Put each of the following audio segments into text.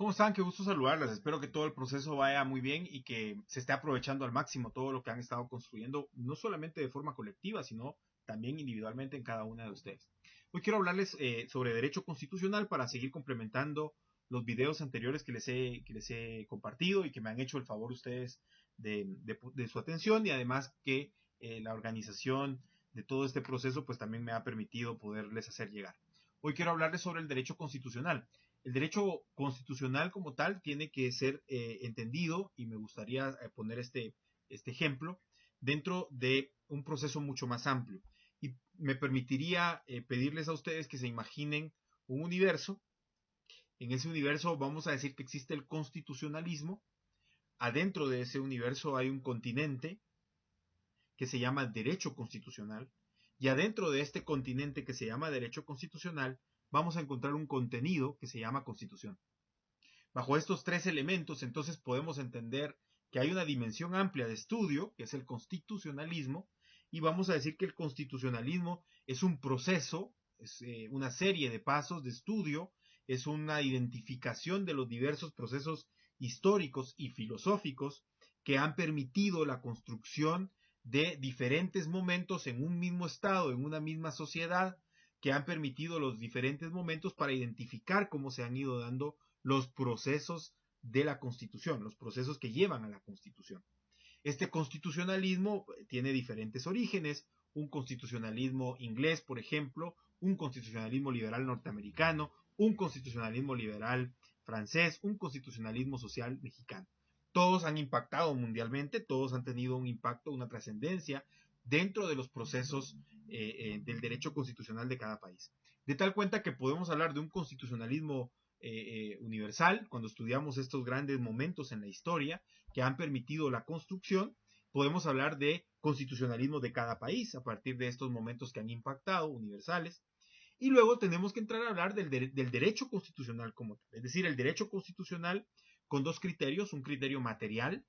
¿Cómo están? Qué gusto saludarlas. Espero que todo el proceso vaya muy bien y que se esté aprovechando al máximo todo lo que han estado construyendo, no solamente de forma colectiva, sino también individualmente en cada una de ustedes. Hoy quiero hablarles sobre derecho constitucional para seguir complementando los videos anteriores que les he compartido y que me han hecho el favor ustedes de su atención, y además que la organización de todo este proceso pues también me ha permitido poderles hacer llegar. Hoy quiero hablarles sobre el derecho constitucional. El derecho constitucional como tal tiene que ser entendido, y me gustaría poner este ejemplo, dentro de un proceso mucho más amplio. Y me permitiría pedirles a ustedes que se imaginen un universo. En ese universo vamos a decir que existe el constitucionalismo. Adentro de ese universo hay un continente que se llama derecho constitucional. Y adentro de este continente que se llama derecho constitucional vamos a encontrar un contenido que se llama constitución. Bajo estos tres elementos, entonces podemos entender que hay una dimensión amplia de estudio, que es el constitucionalismo, y vamos a decir que el constitucionalismo es un proceso, es una serie de pasos de estudio, es una identificación de los diversos procesos históricos y filosóficos que han permitido la construcción de diferentes momentos en un mismo estado, en una misma sociedad, que han permitido los diferentes momentos para identificar cómo se han ido dando los procesos de la Constitución, los procesos que llevan a la Constitución. Este constitucionalismo tiene diferentes orígenes: un constitucionalismo inglés, por ejemplo, un constitucionalismo liberal norteamericano, un constitucionalismo liberal francés, un constitucionalismo social mexicano. Todos han impactado mundialmente, todos han tenido un impacto, una trascendencia dentro de los procesos del derecho constitucional de cada país. De tal cuenta que podemos hablar de un constitucionalismo universal cuando estudiamos estos grandes momentos en la historia que han permitido la construcción. Podemos hablar de constitucionalismo de cada país a partir de estos momentos que han impactado, universales. Y luego tenemos que entrar a hablar del derecho constitucional como tal, es decir, el derecho constitucional con dos criterios: un criterio material.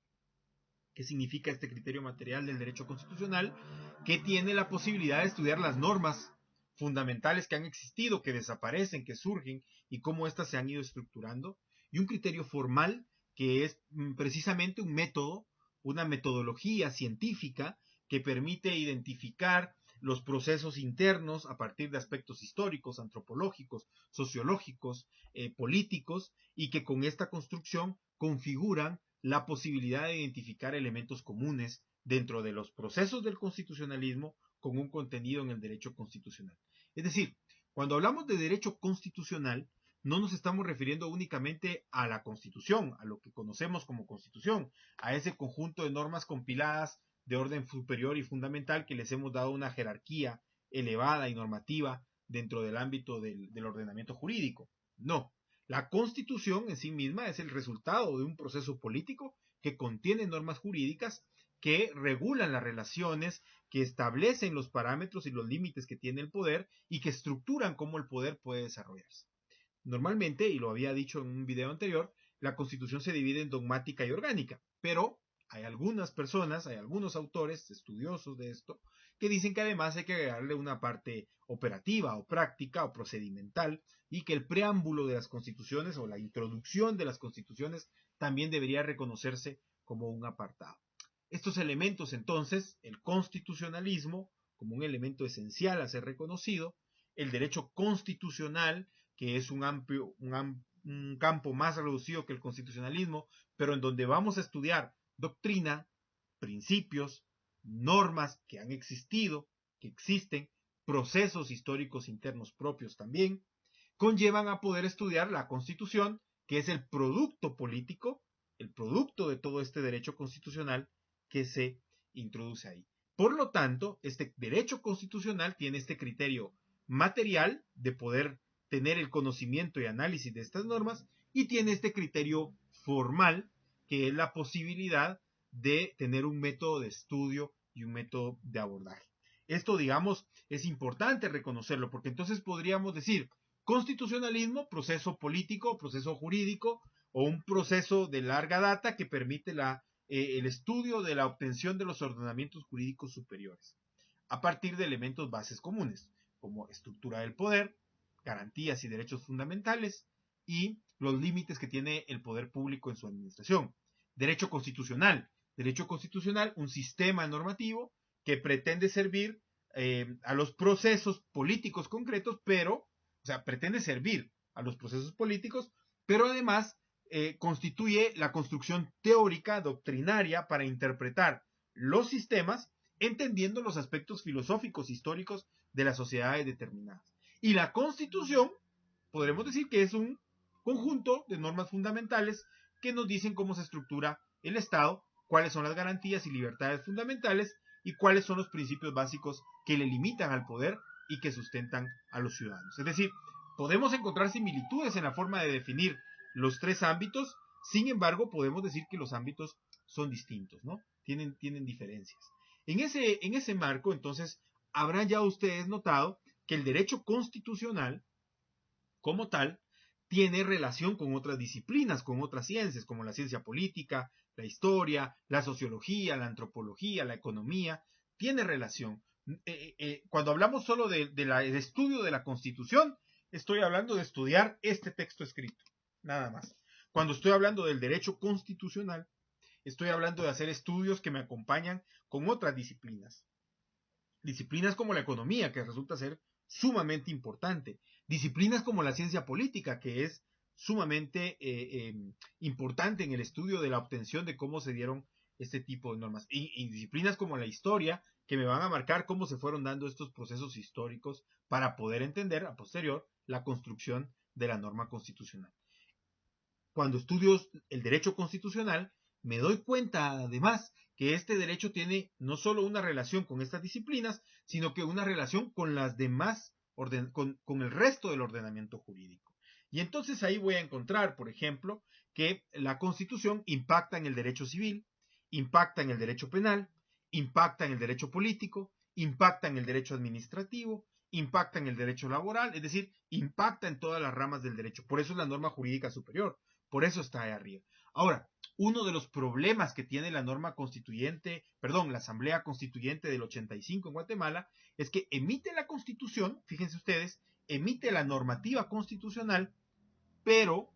¿Qué significa este criterio material del derecho constitucional? Que tiene la posibilidad de estudiar las normas fundamentales que han existido, que desaparecen, que surgen, y cómo éstas se han ido estructurando. Y un criterio formal, que es precisamente un método, una metodología científica que permite identificar los procesos internos a partir de aspectos históricos, antropológicos, sociológicos, políticos, y que con esta construcción configuran la posibilidad de identificar elementos comunes dentro de los procesos del constitucionalismo con un contenido en el derecho constitucional. Es decir, cuando hablamos de derecho constitucional, no nos estamos refiriendo únicamente a la Constitución, a lo que conocemos como Constitución, a ese conjunto de normas compiladas de orden superior y fundamental que les hemos dado una jerarquía elevada y normativa dentro del ámbito del ordenamiento jurídico. No, la Constitución en sí misma es el resultado de un proceso político que contiene normas jurídicas que regulan las relaciones, que establecen los parámetros y los límites que tiene el poder y que estructuran cómo el poder puede desarrollarse. Normalmente, y lo había dicho en un video anterior, la Constitución se divide en dogmática y orgánica, pero hay algunas personas, hay algunos autores estudiosos de esto que dicen que además hay que agregarle una parte operativa o práctica o procedimental, y que el preámbulo de las constituciones o la introducción de las constituciones también debería reconocerse como un apartado. Estos elementos entonces, el constitucionalismo como un elemento esencial a ser reconocido, el derecho constitucional, que es un campo más reducido que el constitucionalismo, pero en donde vamos a estudiar doctrina, principios, normas que han existido, que existen, procesos históricos internos propios también, conllevan a poder estudiar la Constitución, que es el producto político, el producto de todo este derecho constitucional que se introduce ahí. Por lo tanto, este derecho constitucional tiene este criterio material de poder tener el conocimiento y análisis de estas normas, y tiene este criterio formal, que es la posibilidad de tener un método de estudio y un método de abordaje. Esto, digamos, es importante reconocerlo, porque entonces podríamos decir: constitucionalismo, proceso político, proceso jurídico, o un proceso de larga data que permite el estudio de la obtención de los ordenamientos jurídicos superiores, a partir de elementos bases comunes, como estructura del poder, garantías y derechos fundamentales, y los límites que tiene el poder público en su administración. Derecho constitucional. Derecho constitucional, un sistema normativo que pretende servir a los procesos políticos concretos, pero, o sea, pretende servir a los procesos políticos, pero además constituye la construcción teórica, doctrinaria, para interpretar los sistemas, entendiendo los aspectos filosóficos, históricos de las sociedades determinadas. Y la Constitución, podremos decir que es un conjunto de normas fundamentales que nos dicen cómo se estructura el Estado, cuáles son las garantías y libertades fundamentales y cuáles son los principios básicos que le limitan al poder y que sustentan a los ciudadanos. Es decir, podemos encontrar similitudes en la forma de definir los tres ámbitos, sin embargo, podemos decir que los ámbitos son distintos, ¿no? Tienen diferencias. En ese marco, entonces, habrán ya ustedes notado que el derecho constitucional, como tal, tiene relación con otras disciplinas, con otras ciencias, como la ciencia política, la historia, la sociología, la antropología, la economía, tiene relación. Cuando hablamos solo del estudio de la Constitución, estoy hablando de estudiar este texto escrito, nada más. Cuando estoy hablando del derecho constitucional, estoy hablando de hacer estudios que me acompañan con otras disciplinas. Disciplinas como la economía, que resulta ser sumamente importante. Disciplinas como la ciencia política, que es sumamente importante en el estudio de la obtención de cómo se dieron este tipo de normas. Y disciplinas como la historia, que me van a marcar cómo se fueron dando estos procesos históricos para poder entender a posterior la construcción de la norma constitucional. Cuando estudio el derecho constitucional, me doy cuenta además que este derecho tiene no solo una relación con estas disciplinas, sino que una relación con las demás, con el resto del ordenamiento jurídico. Y entonces ahí voy a encontrar, por ejemplo, que la Constitución impacta en el derecho civil, impacta en el derecho penal, impacta en el derecho político, impacta en el derecho administrativo, impacta en el derecho laboral, es decir, impacta en todas las ramas del derecho. Por eso es la norma jurídica superior, por eso está ahí arriba. Ahora, uno de los problemas que tiene la norma constituyente, perdón, la Asamblea Constituyente del 85 en Guatemala, es que emite la Constitución, fíjense ustedes, emite la normativa constitucional, pero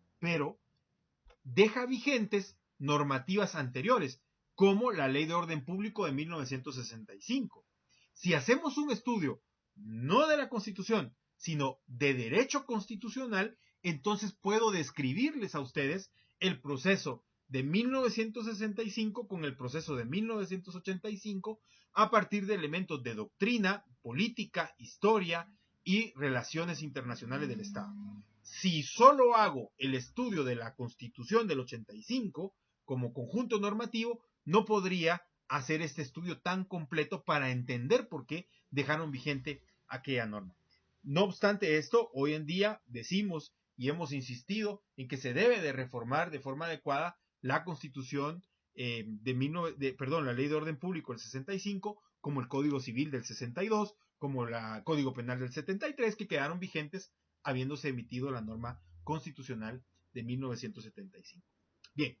deja vigentes normativas anteriores, como la Ley de Orden Público de 1965. Si hacemos un estudio no de la Constitución, sino de derecho constitucional, entonces puedo describirles a ustedes el proceso de 1965 con el proceso de 1985 a partir de elementos de doctrina, política, historia y relaciones internacionales del Estado. Si solo hago el estudio de la Constitución del 85 como conjunto normativo, no podría hacer este estudio tan completo para entender por qué dejaron vigente aquella norma. No obstante esto, hoy en día decimos y hemos insistido en que se debe de reformar de forma adecuada la Constitución la Ley de Orden Público del 65, como el Código Civil del 62, como el Código Penal del 73, que quedaron vigentes habiéndose emitido la norma constitucional de 1975. Bien,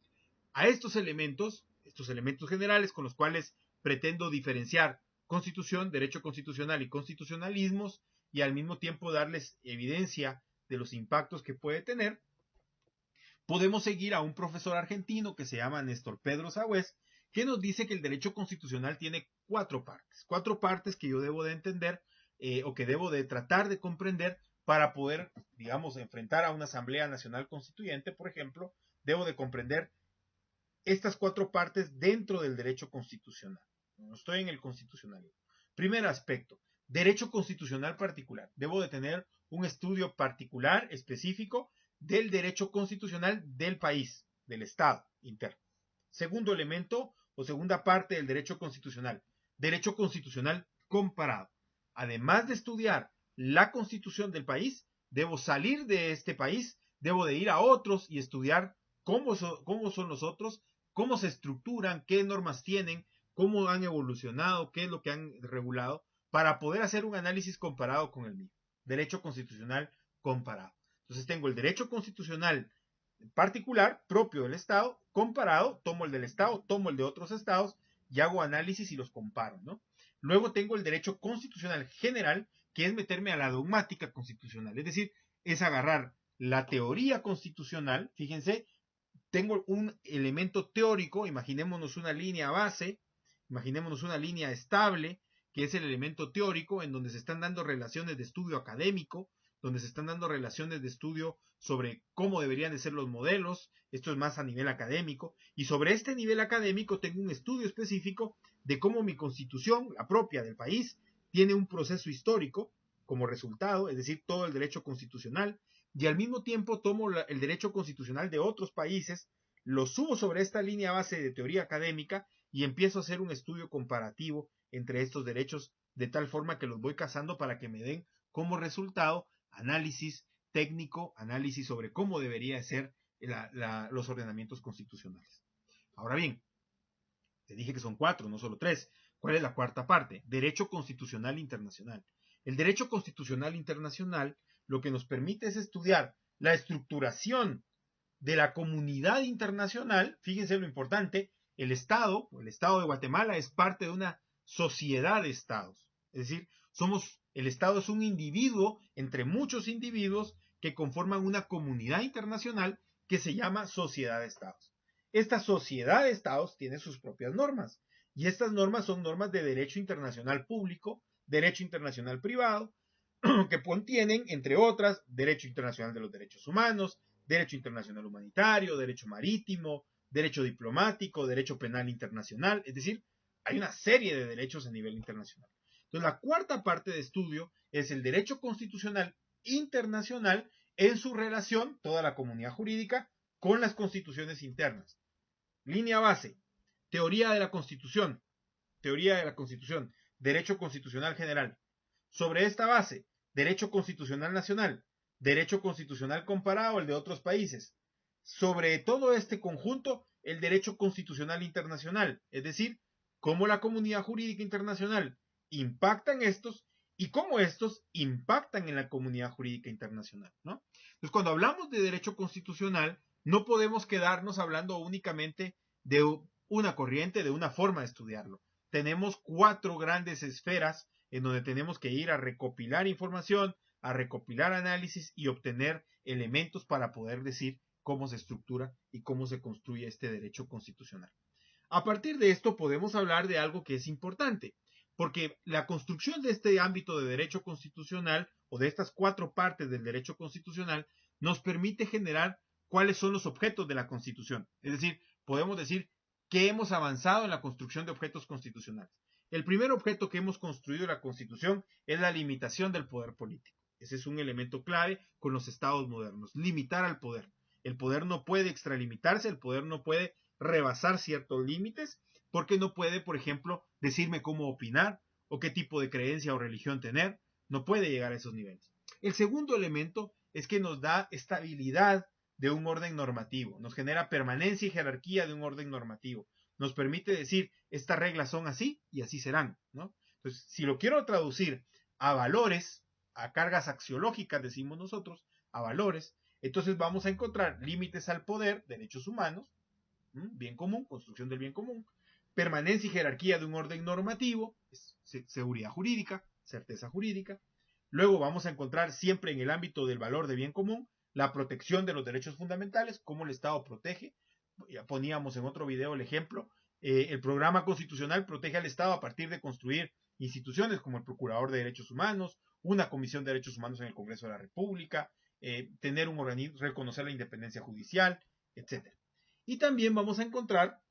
a estos elementos generales con los cuales pretendo diferenciar Constitución, derecho constitucional y constitucionalismos, y al mismo tiempo darles evidencia de los impactos que puede tener, podemos seguir a un profesor argentino que se llama Néstor Pedro Sagüez, que nos dice que el derecho constitucional tiene cuatro partes que yo debo de entender o que debo de tratar de comprender para poder, digamos, enfrentar a una Asamblea Nacional Constituyente, por ejemplo. Debo de comprender estas cuatro partes dentro del derecho constitucional. No estoy en el constitucionalismo. Primer aspecto, derecho constitucional particular. Debo de tener un estudio particular, específico, del derecho constitucional del país, del Estado interno. Segundo elemento o segunda parte del derecho constitucional comparado. Además de estudiar la constitución del país, debo salir de este país, debo de ir a otros y estudiar cómo son los otros, cómo se estructuran, qué normas tienen, cómo han evolucionado, qué es lo que han regulado, para poder hacer un análisis comparado con el mío. Derecho constitucional comparado. Entonces tengo el derecho constitucional particular, propio del Estado, comparado, tomo el del Estado, tomo el de otros estados y hago análisis y los comparo, ¿no? Luego tengo el derecho constitucional general, que es meterme a la dogmática constitucional, es decir, es agarrar la teoría constitucional, fíjense, tengo un elemento teórico, imaginémonos una línea base, imaginémonos una línea estable, que es el elemento teórico, en donde se están dando relaciones de estudio académico, donde se están dando relaciones de estudio sobre cómo deberían de ser los modelos, esto es más a nivel académico, y sobre este nivel académico tengo un estudio específico de cómo mi constitución, la propia del país, tiene un proceso histórico como resultado, es decir, todo el derecho constitucional, y al mismo tiempo tomo el derecho constitucional de otros países, lo subo sobre esta línea base de teoría académica y empiezo a hacer un estudio comparativo entre estos derechos de tal forma que los voy casando para que me den como resultado análisis técnico, análisis sobre cómo debería ser los ordenamientos constitucionales. Ahora bien, te dije que son 4, no solo 3. ¿Cuál es la cuarta parte? Derecho constitucional internacional. El derecho constitucional internacional lo que nos permite es estudiar la estructuración de la comunidad internacional. Fíjense lo importante, el Estado de Guatemala es parte de una sociedad de estados. Es decir, el Estado es un individuo entre muchos individuos que conforman una comunidad internacional que se llama sociedad de estados. Esta sociedad de estados tiene sus propias normas y estas normas son normas de derecho internacional público, derecho internacional privado, que contienen, entre otras, derecho internacional de los derechos humanos, derecho internacional humanitario, derecho marítimo, derecho diplomático, derecho penal internacional, es decir, hay una serie de derechos a nivel internacional. Entonces, la cuarta parte de estudio es el derecho constitucional internacional en su relación, toda la comunidad jurídica, con las constituciones internas. Línea base, teoría de la Constitución, derecho constitucional general. Sobre esta base, derecho constitucional nacional, derecho constitucional comparado al de otros países. Sobre todo este conjunto, el derecho constitucional internacional, es decir, cómo la comunidad jurídica internacional impacta en estos y cómo estos impactan en la comunidad jurídica internacional, ¿no? Entonces, cuando hablamos de derecho constitucional, no podemos quedarnos hablando únicamente de una corriente, de una forma de estudiarlo. Tenemos 4 grandes esferas en donde tenemos que ir a recopilar información, a recopilar análisis y obtener elementos para poder decir cómo se estructura y cómo se construye este derecho constitucional. A partir de esto podemos hablar de algo que es importante, porque la construcción de este ámbito de derecho constitucional o de estas 4 partes del derecho constitucional nos permite generar cuáles son los objetos de la Constitución. Es decir, podemos decir que hemos avanzado en la construcción de objetos constitucionales. El primer objeto que hemos construido en la Constitución es la limitación del poder político. Ese es un elemento clave con los estados modernos, limitar al poder. El poder no puede extralimitarse, el poder no puede rebasar ciertos límites, porque no puede, por ejemplo, decirme cómo opinar o qué tipo de creencia o religión tener, no puede llegar a esos niveles. El segundo elemento es que nos da estabilidad de un orden normativo, nos genera permanencia y jerarquía de un orden normativo, nos permite decir, estas reglas son así y así serán, ¿no? Entonces, si lo quiero traducir a valores, a cargas axiológicas, decimos nosotros, a valores, entonces vamos a encontrar límites al poder, derechos humanos, bien común, construcción del bien común, permanencia y jerarquía de un orden normativo, seguridad jurídica, certeza jurídica. Luego vamos a encontrar siempre en el ámbito del valor de bien común la protección de los derechos fundamentales, cómo el Estado protege. Ya poníamos en otro video el ejemplo, el programa constitucional protege al Estado a partir de construir instituciones como el Procurador de Derechos Humanos, una Comisión de Derechos Humanos en el Congreso de la República, tener un organismo, reconocer la independencia judicial, etc. Y también vamos a encontrar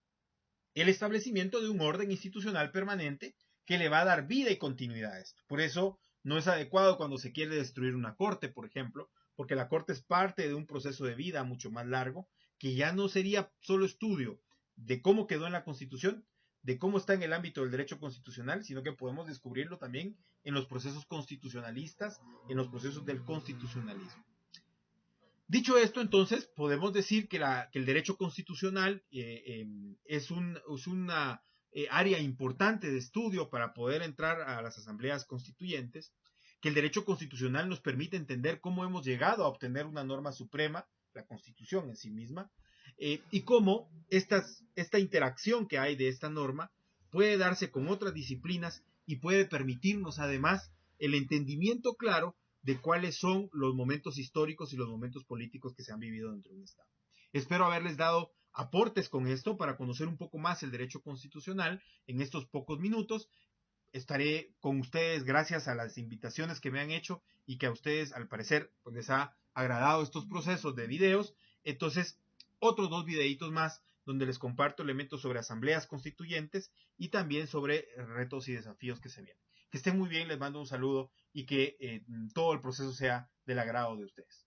el establecimiento de un orden institucional permanente que le va a dar vida y continuidad a esto. Por eso no es adecuado cuando se quiere destruir una corte, por ejemplo, porque la corte es parte de un proceso de vida mucho más largo, que ya no sería solo estudio de cómo quedó en la Constitución, de cómo está en el ámbito del derecho constitucional, sino que podemos descubrirlo también en los procesos constitucionalistas, en los procesos del constitucionalismo. Dicho esto, entonces, podemos decir que el derecho constitucional es una área importante de estudio para poder entrar a las asambleas constituyentes, que el derecho constitucional nos permite entender cómo hemos llegado a obtener una norma suprema, la Constitución en sí misma, y cómo esta interacción que hay de esta norma puede darse con otras disciplinas y puede permitirnos además el entendimiento claro de cuáles son los momentos históricos y los momentos políticos que se han vivido dentro de un Estado. Espero haberles dado aportes con esto para conocer un poco más el derecho constitucional en estos pocos minutos. Estaré con ustedes gracias a las invitaciones que me han hecho y que a ustedes al parecer pues, les ha agradado estos procesos de videos. Entonces, otros 2 videitos más donde les comparto elementos sobre asambleas constituyentes y también sobre retos y desafíos que se vienen. Que estén muy bien, les mando un saludo y que todo el proceso sea del agrado de ustedes.